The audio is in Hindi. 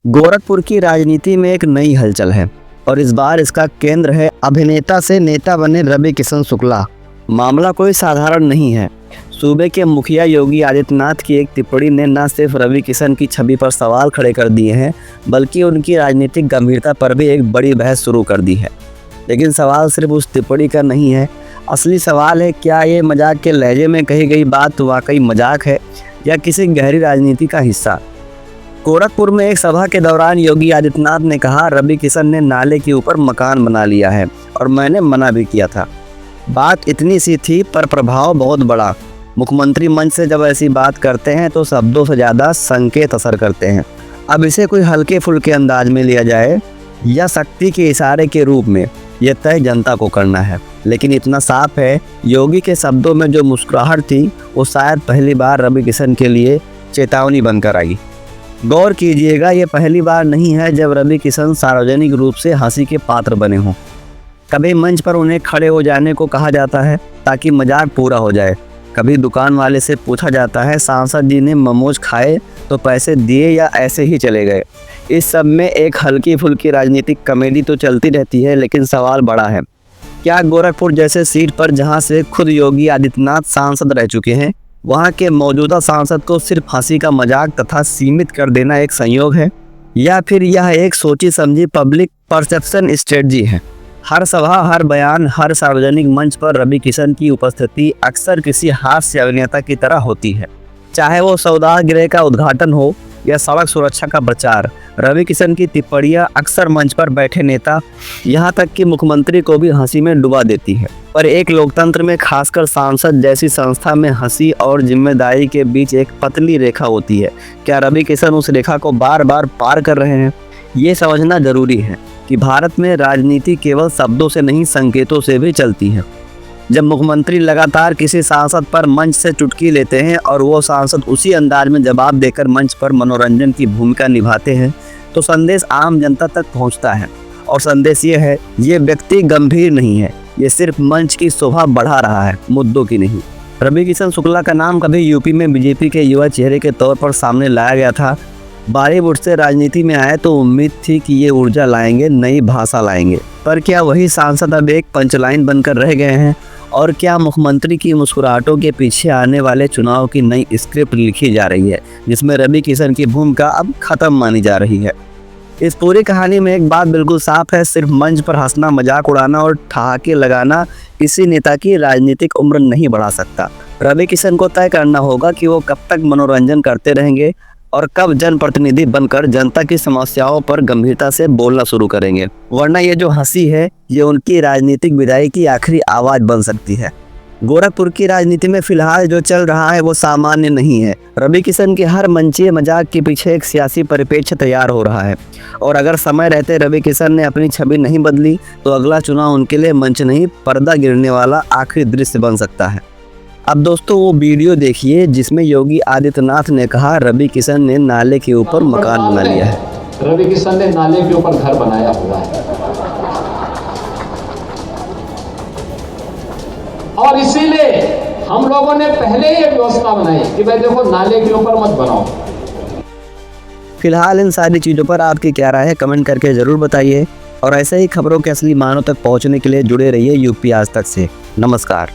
गोरखपुर की राजनीति में एक नई हलचल है और इस बार इसका केंद्र है अभिनेता से नेता बने रवि किशन शुक्ला। मामला कोई साधारण नहीं है। सूबे के मुखिया योगी आदित्यनाथ की एक टिप्पणी ने न सिर्फ रवि किशन की छवि पर सवाल खड़े कर दिए हैं, बल्कि उनकी राजनीतिक गंभीरता पर भी एक बड़ी बहस शुरू कर दी है। लेकिन सवाल सिर्फ उस टिप्पणी का नहीं है। असली सवाल है, क्या ये मजाक के लहजे में कही गई बात वाकई मजाक है या किसी गहरी राजनीति का हिस्सा। गोरखपुर में एक सभा के दौरान योगी आदित्यनाथ ने कहा, रवि किशन ने नाले के ऊपर मकान बना लिया है और मैंने मना भी किया था। बात इतनी सी थी पर प्रभाव बहुत बड़ा। मुख्यमंत्री मंच से जब ऐसी बात करते हैं तो शब्दों से ज़्यादा संकेत असर करते हैं। अब इसे कोई हल्के फुल्के अंदाज में लिया जाए या शक्ति के इशारे के रूप में, यह तय जनता को करना है। लेकिन इतना साफ है, योगी के शब्दों में जो मुस्कुराहट थी वो शायद पहली बार रवि किशन के लिए चेतावनी बनकर आई। गौर कीजिएगा, ये पहली बार नहीं है जब रवि किशन सार्वजनिक रूप से हंसी के पात्र बने हों। कभी मंच पर उन्हें खड़े हो जाने को कहा जाता है ताकि मजाक पूरा हो जाए। कभी दुकान वाले से पूछा जाता है, सांसद जी ने मोमोज खाए तो पैसे दिए या ऐसे ही चले गए। इस सब में एक हल्की फुल्की राजनीतिक कॉमेडी तो चलती रहती है, लेकिन सवाल बड़ा है, क्या गोरखपुर जैसे सीट पर जहां से खुद योगी आदित्यनाथ सांसद रह चुके हैं, वहां के मौजूदा सांसद को सिर्फ हंसी का मजाक तथा सीमित कर देना एक संयोग है, या फिर यह एक सोची समझी पब्लिक परसेप्शन स्ट्रेटजी है। हर सभा, हर बयान, हर सार्वजनिक मंच पर रवि किशन की उपस्थिति अक्सर किसी हास्य अभिनेता की तरह होती है। चाहे वो सौदा गृह का उद्घाटन हो या सड़क सुरक्षा का प्रचार, रवि किशन की टिप्पणियां अक्सर मंच पर बैठे नेता, यहाँ तक कि मुख्यमंत्री को भी हंसी में डुबा देती है। पर एक लोकतंत्र में, खासकर सांसद जैसी संस्था में, हंसी और जिम्मेदारी के बीच एक पतली रेखा होती है। क्या रवि किशन उस रेखा को बार बार पार कर रहे हैं? ये समझना जरूरी है कि भारत में राजनीति केवल शब्दों से नहीं, संकेतों से भी चलती है। जब मुख्यमंत्री लगातार किसी सांसद पर मंच से चुटकी लेते हैं और वो सांसद उसी अंदाज में जवाब देकर मंच पर मनोरंजन की भूमिका निभाते हैं, तो संदेश आम जनता तक पहुंचता है। और संदेश ये है, ये व्यक्ति गंभीर नहीं है, ये सिर्फ मंच की शोभा बढ़ा रहा है, मुद्दों की नहीं। रवि किशन शुक्ला का नाम कभी यूपी में बीजेपी के युवा चेहरे के तौर पर सामने लाया गया था। बॉलीवुड से राजनीति में आए तो उम्मीद थी कि ये ऊर्जा लाएंगे, नई भाषा लाएंगे। पर क्या वही सांसद अब एक पंचलाइन बनकर रह गए हैं? और क्या मुख्यमंत्री की मुस्कुराहटों के पीछे आने वाले चुनाव की नई स्क्रिप्ट लिखी जा रही है, जिसमें रवि किशन की भूमिका अब खत्म मानी जा रही है? इस पूरी कहानी में एक बात बिल्कुल साफ है, सिर्फ मंच पर हंसना, मजाक उड़ाना और ठहाके लगाना किसी नेता की राजनीतिक उम्र नहीं बढ़ा सकता। रवि किशन को तय करना होगा कि वो कब तक मनोरंजन करते रहेंगे और कब जनप्रतिनिधि बनकर जनता की समस्याओं पर गंभीरता से बोलना शुरू करेंगे। वरना ये जो हंसी है, ये उनकी राजनीतिक विदाई की आखिरी आवाज बन सकती है। गोरखपुर की राजनीति में फिलहाल जो चल रहा है वो सामान्य नहीं है। रवि किशन के हर मंचीय मजाक के पीछे एक सियासी परिप्रेक्ष्य तैयार हो रहा है। और अगर समय रहते रवि किशन ने अपनी छवि नहीं बदली तो अगला चुनाव उनके लिए मंच नहीं, पर्दा गिरने वाला आखिरी दृश्य बन सकता है। अब दोस्तों, वो वीडियो देखिए जिसमें योगी आदित्यनाथ ने कहा, रवि किशन ने नाले के ऊपर मकान बना लिया है। रवि किशन ने नाले के ऊपर घर बनाया हुआ है और इसीलिए हम लोगों ने पहले ही व्यवस्था बनाई कि भाई देखो, नाले के ऊपर मत बनाओ। फिलहाल इन सारी चीज़ों पर आपकी क्या राय है, कमेंट करके ज़रूर बताइए। और ऐसे ही खबरों के असली मायनों तक पहुंचने के लिए जुड़े रहिए यूपी आज तक से। नमस्कार।